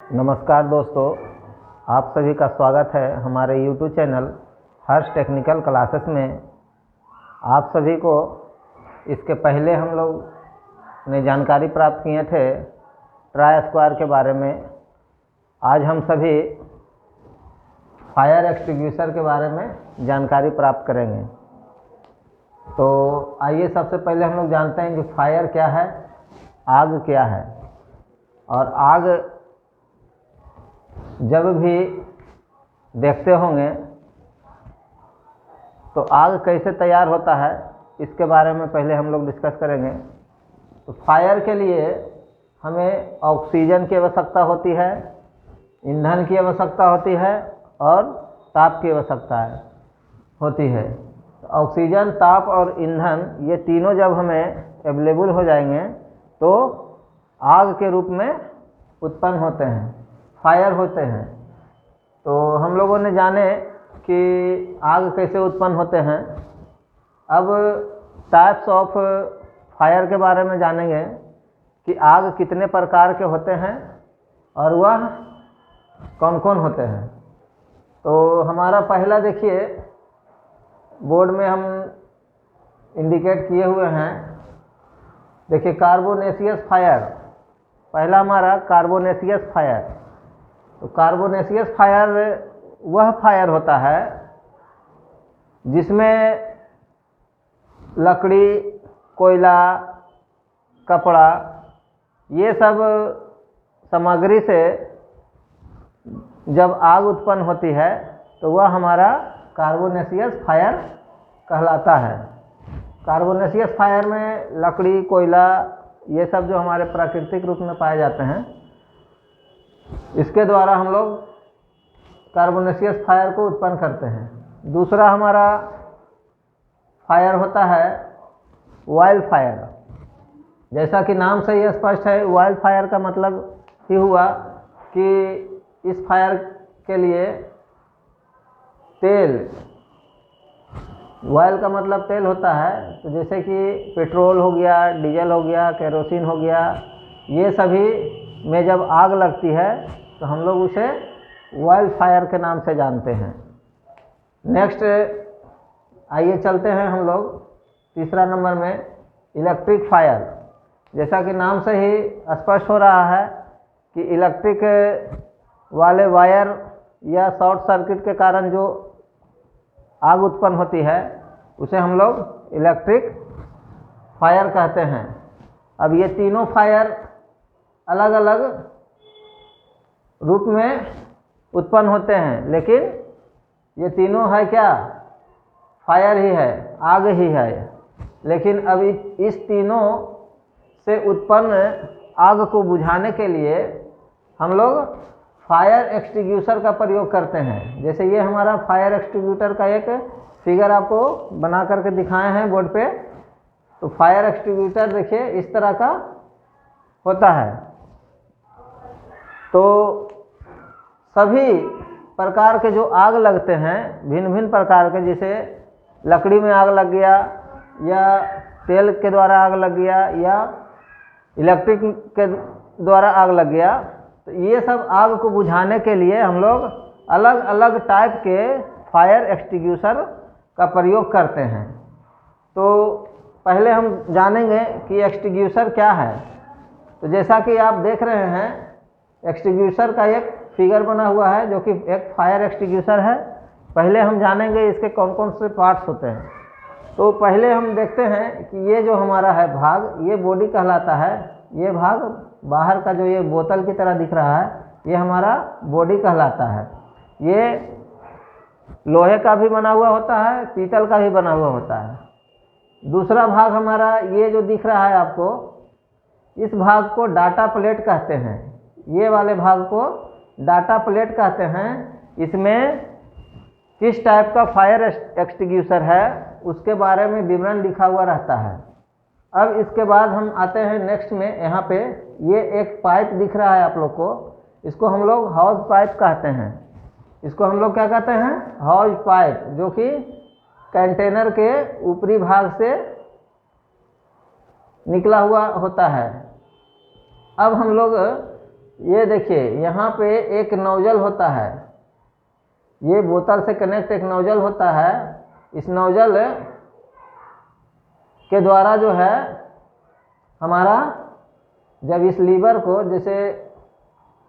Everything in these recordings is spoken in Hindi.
नमस्कार दोस्तों, आप सभी का स्वागत है हमारे YouTube चैनल हर्ष टेक्निकल क्लासेस में। आप सभी को इसके पहले हम लोग ने जानकारी प्राप्त किए थे ट्राई स्क्वायर के बारे में। आज हम सभी फायर एक्सटिंग्विशर के बारे में जानकारी प्राप्त करेंगे। तो आइए सबसे पहले हम लोग जानते हैं कि फायर क्या है, आग क्या है। और आग जब भी देखते होंगे तो आग कैसे तैयार होता है इसके बारे में पहले हम लोग डिस्कस करेंगे। तो फायर के लिए हमें ऑक्सीजन की आवश्यकता होती है, ईंधन की आवश्यकता होती है और ताप की आवश्यकता होती है। तो ऑक्सीजन, ताप और ईंधन ये तीनों जब हमें अवेलेबल हो जाएंगे तो आग के रूप में उत्पन्न होते हैं, फायर होते हैं। तो हम लोगों ने जाने कि आग कैसे उत्पन्न होते हैं। अब टाइप्स ऑफ फायर के बारे में जानेंगे कि आग कितने प्रकार के होते हैं और वह कौन कौन होते हैं। तो हमारा पहला देखिए, बोर्ड में हम इंडिकेट किए हुए हैं। देखिए कार्बोनेशियस फायर, पहला हमारा कार्बोनेशियस फायर। तो कार्बोनेशियस फायर वह फायर होता है जिसमें लकड़ी, कोयला, कपड़ा ये सब सामग्री से जब आग उत्पन्न होती है तो वह हमारा कार्बोनेशियस फायर कहलाता है। कार्बोनेशियस फायर में लकड़ी, कोयला ये सब जो हमारे प्राकृतिक रूप में पाए जाते हैं, इसके द्वारा हम लोग कार्बोनेशियस फायर को उत्पन्न करते हैं। दूसरा हमारा फायर होता है वाइल्ड फायर। जैसा कि नाम से ही स्पष्ट है, वाइल्ड फायर का मतलब ही हुआ कि इस फायर के लिए तेल, वाइल्ड का मतलब तेल होता है। तो जैसे कि पेट्रोल हो गया, डीजल हो गया, केरोसिन हो गया, ये सभी में जब आग लगती है तो हम लोग उसे वाइल्ड फायर के नाम से जानते हैं। नेक्स्ट आइए चलते हैं हम लोग तीसरा नंबर में, इलेक्ट्रिक फायर। जैसा कि नाम से ही स्पष्ट हो रहा है कि इलेक्ट्रिक वाले वायर या शॉर्ट सर्किट के कारण जो आग उत्पन्न होती है उसे हम लोग इलेक्ट्रिक फायर कहते हैं। अब ये तीनों फायर अलग अलग रूप में उत्पन्न होते हैं, लेकिन ये तीनों है क्या, फायर ही है, आग ही है। लेकिन अब इस तीनों से उत्पन्न आग को बुझाने के लिए हम लोग फायर एक्सटिंग्विशर का प्रयोग करते हैं। जैसे ये हमारा फायर एक्सटिंग्विशर का एक फिगर आपको बना करके दिखाए हैं बोर्ड पे। तो फायर एक्सटिंग्विशर देखिए इस तरह का होता है। तो सभी प्रकार के जो आग लगते हैं, भिन्न भिन्न प्रकार के, जैसे लकड़ी में आग लग गया या तेल के द्वारा आग लग गया या इलेक्ट्रिक के द्वारा आग लग गया, तो ये सब आग को बुझाने के लिए हम लोग अलग अलग टाइप के फायर एक्सटिंग्विशर का प्रयोग करते हैं। तो पहले हम जानेंगे कि एक्सटिंग्विशर क्या है। तो जैसा कि आप देख रहे हैं, एक्सटिंग्विशर का एक फिगर बना हुआ है जो कि एक फायर एक्सटिंग्विशर है। पहले हम जानेंगे इसके कौन कौन से पार्ट्स होते हैं। तो पहले हम देखते हैं कि ये जो हमारा है भाग, ये बॉडी कहलाता है। ये भाग बाहर का जो ये बोतल की तरह दिख रहा है, ये हमारा बॉडी कहलाता है। ये लोहे का भी बना हुआ होता है, पीतल का भी बना हुआ होता है। दूसरा भाग हमारा ये जो दिख रहा है आपको, इस भाग को डाटा प्लेट कहते हैं। ये वाले भाग को डाटा प्लेट कहते हैं। इसमें किस टाइप का फायर एक्सटिंग्विशर है उसके बारे में विवरण लिखा हुआ रहता है। अब इसके बाद हम आते हैं नेक्स्ट में। यहाँ पे ये एक पाइप दिख रहा है आप लोग को, इसको हम लोग हाउस पाइप कहते हैं। इसको हम लोग क्या कहते हैं, हाउस पाइप, जो कि कंटेनर के ऊपरी भाग से निकला हुआ होता है। अब हम लोग ये देखिए यहाँ पे एक नोजल होता है, ये बोतल से कनेक्ट एक नोजल होता है। इस नोजल के द्वारा जो है हमारा जब इस लीवर को, जैसे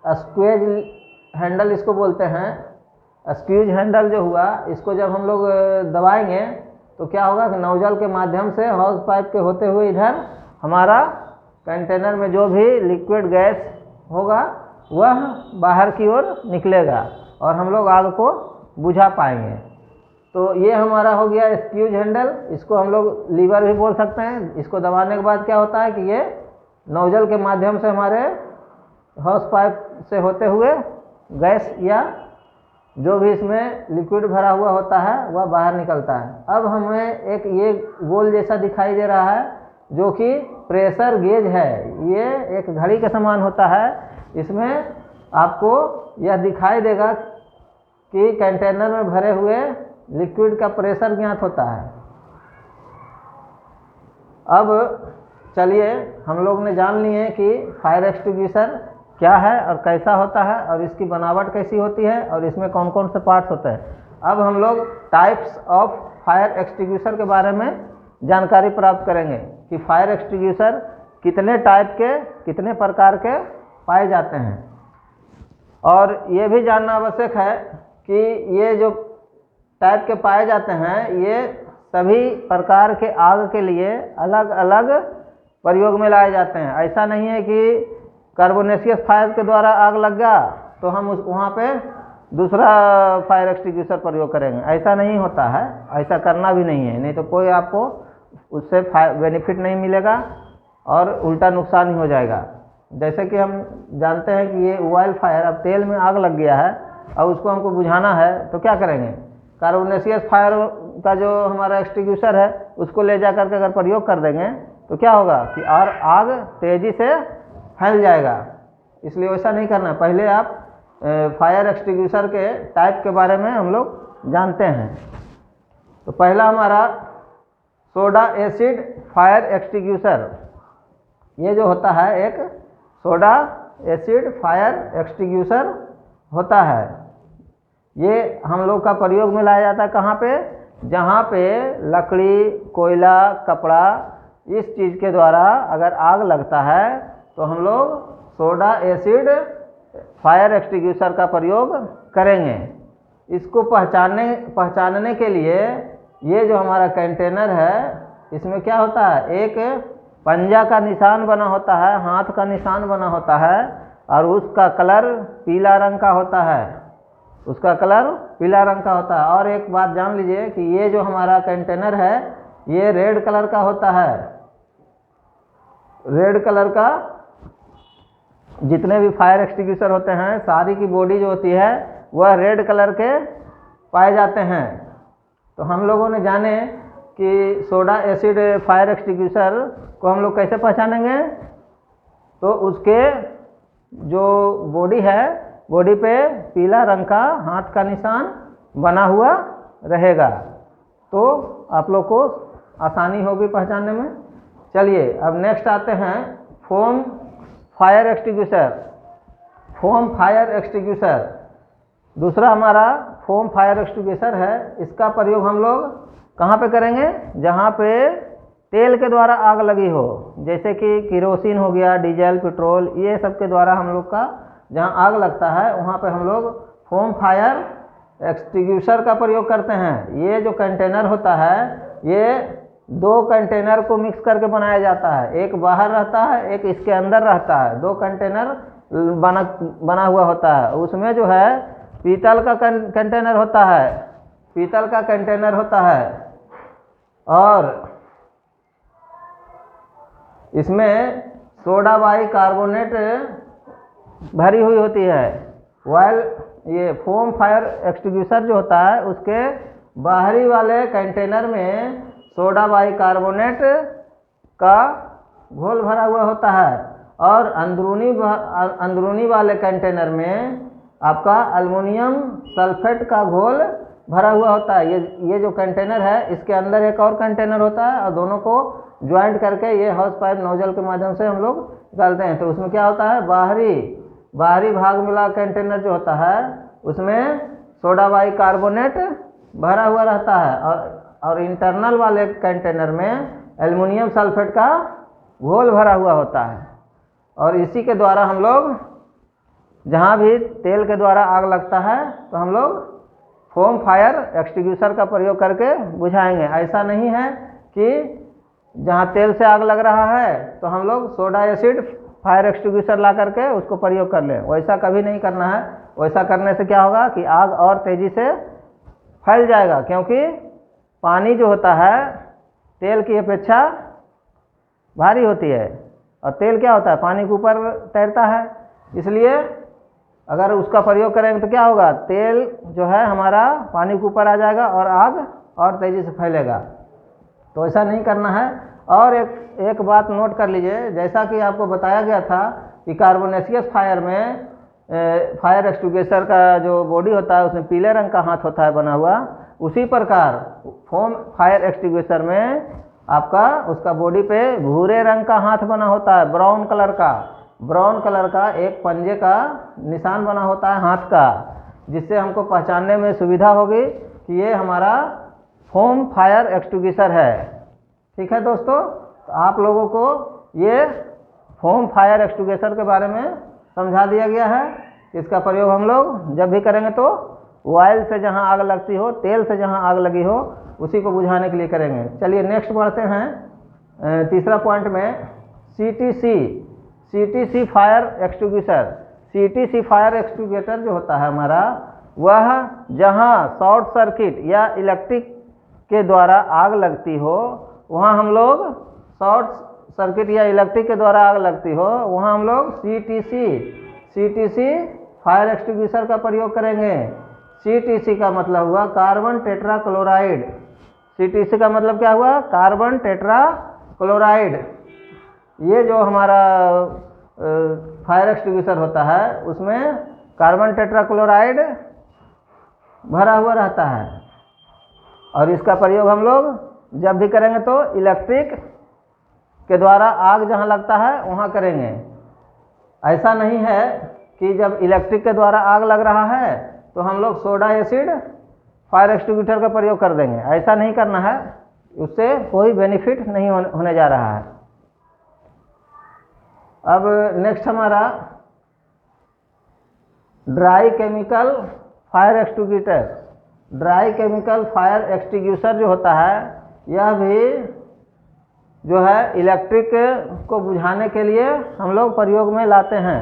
स्क्वेज हैंडल इसको बोलते हैं, स्क्वीज हैंडल जो हुआ, इसको जब हम लोग दबाएंगे तो क्या होगा कि नोजल के माध्यम से हॉज पाइप के होते हुए इधर हमारा कंटेनर में जो भी लिक्विड गैस होगा वह बाहर की ओर निकलेगा और हम लोग आग को बुझा पाएंगे। तो ये हमारा हो गया स्क्वीज हैंडल, इसको हम लोग लीवर भी बोल सकते हैं। इसको दबाने के बाद क्या होता है कि ये नोजल के माध्यम से हमारे हॉस पाइप से होते हुए गैस या जो भी इसमें लिक्विड भरा हुआ होता है वह बाहर निकलता है। अब हमें एक ये गोल जैसा दिखाई दे रहा है जो कि प्रेशर गेज है। ये एक घड़ी के समान होता है। इसमें आपको यह दिखाई देगा कि कंटेनर में भरे हुए लिक्विड का प्रेशर ज्ञात होता है। अब चलिए हम लोग ने जान लिए कि फायर एक्सटिंग्विशर क्या है और कैसा होता है और इसकी बनावट कैसी होती है और इसमें कौन कौन से पार्ट्स होते हैं। अब हम लोग टाइप्स ऑफ फायर एक्सटिंग्विशर के बारे में जानकारी प्राप्त करेंगे कि फायर एक्सटिंग्विशर कितने टाइप के, कितने प्रकार के पाए जाते हैं। और ये भी जानना आवश्यक है कि ये जो टाइप के पाए जाते हैं ये सभी प्रकार के आग के लिए अलग अलग प्रयोग में लाए जाते हैं। ऐसा नहीं है कि कार्बोनेशियस फायर के द्वारा आग लग गया तो हम वहाँ पे दूसरा फायर एक्सटिंग्विशर प्रयोग करेंगे, ऐसा नहीं होता है। ऐसा करना भी नहीं है, नहीं तो कोई आपको उससे बेनिफिट नहीं मिलेगा और उल्टा नुकसान ही हो जाएगा। जैसे कि हम जानते हैं कि ये ऑयल फायर, अब तेल में आग लग गया है और उसको हमको बुझाना है तो क्या करेंगे, कार्बोनेशियस फायर का जो हमारा एक्सटिंग्विशर है उसको ले जा करके अगर प्रयोग कर देंगे तो क्या होगा कि और आग तेज़ी से फैल जाएगा। इसलिए वैसा नहीं करना। पहले आप फायर एक्सटिंग्विशर के टाइप के बारे में हम लोग जानते हैं। तो पहला हमारा सोडा एसिड फायर एक्सटिंग्विशर, ये जो होता है एक सोडा एसिड फायर एक्सटिंग्विशर होता है। ये हम लोग का प्रयोग में लाया जाता है कहाँ पे, जहाँ पे लकड़ी, कोयला, कपड़ा, इस चीज़ के द्वारा अगर आग लगता है तो हम लोग सोडा एसिड फायर एक्सटिंग्विशर का प्रयोग करेंगे। इसको पहचानने के लिए ये जो हमारा कंटेनर है इसमें क्या होता है, एक पंजा का निशान बना होता है, हाथ का निशान बना होता है और उसका कलर पीला रंग का होता है, उसका कलर पीला रंग का होता है। और एक बात जान लीजिए कि ये जो हमारा कंटेनर है ये रेड कलर का होता है। रेड कलर का जितने भी फायर एक्सटिंग्विशर होते हैं सारी की बॉडी जो होती है वह रेड कलर के पाए जाते हैं। तो हम लोगों ने जाने कि सोडा एसिड फायर एक्सटिंग्विशर को हम लोग कैसे पहचानेंगे, तो उसके जो बॉडी है, बॉडी पे पीला रंग का हाथ का निशान बना हुआ रहेगा तो आप लोग को आसानी होगी पहचानने में। चलिए अब नेक्स्ट आते हैं foam fire extinguisher. Foam fire extinguisher दूसरा हमारा फोम फायर एक्सटिंग्विशर है। इसका प्रयोग हम लोग कहाँ पे करेंगे, जहाँ पे तेल के द्वारा आग लगी हो, जैसे कि केरोसिन हो गया, डीजल, पेट्रोल, ये सब के द्वारा हम लोग का जहाँ आग लगता है वहाँ पे हम लोग फोम फायर एक्सटिंग्विशर का प्रयोग करते हैं। ये जो कंटेनर होता है ये दो कंटेनर को मिक्स करके बनाया जाता है, एक बाहर रहता है एक इसके अंदर रहता है। दो कंटेनर बना हुआ होता है। उसमें जो है पीतल का कंटेनर होता है, पीतल का कंटेनर होता है और इसमें सोडा बाइकार्बोनेट भरी हुई होती है। वाइल ये फोम फायर एक्सटिंग्विशर जो होता है उसके बाहरी वाले कंटेनर में सोडा बाइकार्बोनेट का घोल भरा हुआ होता है और अंदरूनी वाले कंटेनर में आपका एल्युमिनियम सल्फेट का घोल भरा हुआ होता है। ये जो कंटेनर है इसके अंदर एक और कंटेनर होता है और दोनों को ज्वाइंट करके ये हॉस पाइप नोजल के माध्यम से हम लोग डालते हैं। तो उसमें क्या होता है, बाहरी बाहरी भाग मिला कंटेनर जो होता है उसमें सोडा बाइकार्बोनेट भरा हुआ रहता है, और इंटरनल वाले कंटेनर में एल्युमिनियम सल्फेट का घोल भरा हुआ होता है। और इसी के द्वारा हम लोग जहाँ भी तेल के द्वारा आग लगता है तो हम लोग फोम फायर एक्सटिंग्विशर का प्रयोग करके बुझाएंगे। ऐसा नहीं है कि जहाँ तेल से आग लग रहा है तो हम लोग सोडा एसिड फायर एक्सटिंग्विशर ला करके उसको प्रयोग कर लें, वैसा कभी नहीं करना है। वैसा करने से क्या होगा कि आग और तेज़ी से फैल जाएगा, क्योंकि पानी जो होता है तेल की अपेक्षा भारी होती है, और तेल क्या होता है पानी के ऊपर तैरता है। इसलिए अगर उसका प्रयोग करेंगे तो क्या होगा, तेल जो है हमारा पानी के ऊपर आ जाएगा और आग और तेज़ी से फैलेगा। तो ऐसा नहीं करना है। और एक बात नोट कर लीजिए, जैसा कि आपको बताया गया था कि कार्बोनेशियस फायर में फायर एक्सटिंग्विशर का जो बॉडी होता है उसमें पीले रंग का हाथ होता है बना हुआ, उसी प्रकार फोम फायर एक्सटिंग्विशर में आपका उसका बॉडी पे भूरे रंग का हाथ बना होता है, ब्राउन कलर का एक पंजे का निशान बना होता है हाथ का, जिससे हमको पहचानने में सुविधा होगी कि ये हमारा फोम फायर एक्सटिंग्विशर है। ठीक है दोस्तों, तो आप लोगों को ये फोम फायर एक्सटिंग्विशर के बारे में समझा दिया गया है। इसका प्रयोग हम लोग जब भी करेंगे तो ऑयल से जहां आग लगती हो, तेल से जहां आग लगी हो, उसी को बुझाने के लिए करेंगे। चलिए नेक्स्ट बढ़ते हैं तीसरा पॉइंट में, CTC fire extinguisher. CTC fire extinguisher जो होता है हमारा, वह जहां शॉर्ट सर्किट या इलेक्ट्रिक के द्वारा आग लगती हो, वहाँ हम लोग शॉर्ट सर्किट या इलेक्ट्रिक के द्वारा आग लगती हो, वहाँ हम लोग सीटीसी फायर एक्सटिंग्विशर का प्रयोग करेंगे। सीटीसी का मतलब हुआ कार्बन टेट्रा क्लोराइड। सीटीसी का मतलब क्या हुआ, कार्बन टेट्रा क्लोराइड। ये जो हमारा फायर एक्सटिंग्विशर होता है उसमें कार्बन टेट्रा क्लोराइड भरा हुआ रहता है, और इसका प्रयोग हम लोग जब भी करेंगे तो इलेक्ट्रिक के द्वारा आग जहां लगता है वहां करेंगे। ऐसा नहीं है कि जब इलेक्ट्रिक के द्वारा आग लग रहा है तो हम लोग सोडा एसिड फायर एक्सटिंग्विशर का प्रयोग कर देंगे, ऐसा नहीं करना है, उससे कोई बेनिफिट नहीं होने जा रहा है। अब नेक्स्ट हमारा dry chemical fire extinguisher. Dry chemical fire extinguisher जो होता है, यह भी जो है इलेक्ट्रिक को बुझाने के लिए हम लोग प्रयोग में लाते हैं।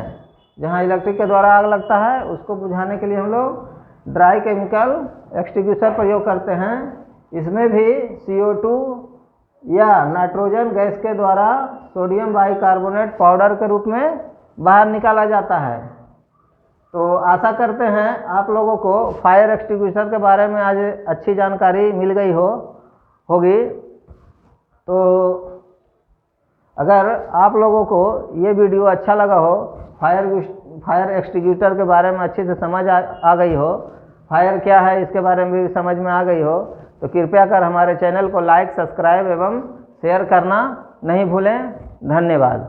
जहां इलेक्ट्रिक के द्वारा आग लगता है उसको बुझाने के लिए हम लोग ड्राई केमिकल एक्सटिंग्विशर प्रयोग करते हैं। इसमें भी CO2 या नाइट्रोजन गैस के द्वारा सोडियम बाइकार्बोनेट पाउडर के रूप में बाहर निकाला जाता है। तो आशा करते हैं आप लोगों को फायर एक्सटिंग्विशर के बारे में आज अच्छी जानकारी मिल गई होगी। तो अगर आप लोगों को ये वीडियो अच्छा लगा हो, फायर एक्सटिंग्विशर के बारे में अच्छे से समझ आ गई हो, फायर क्या है इसके बारे में भी समझ में आ गई हो, तो कृपया कर हमारे चैनल को लाइक, सब्सक्राइब एवं शेयर करना नहीं भूलें। धन्यवाद।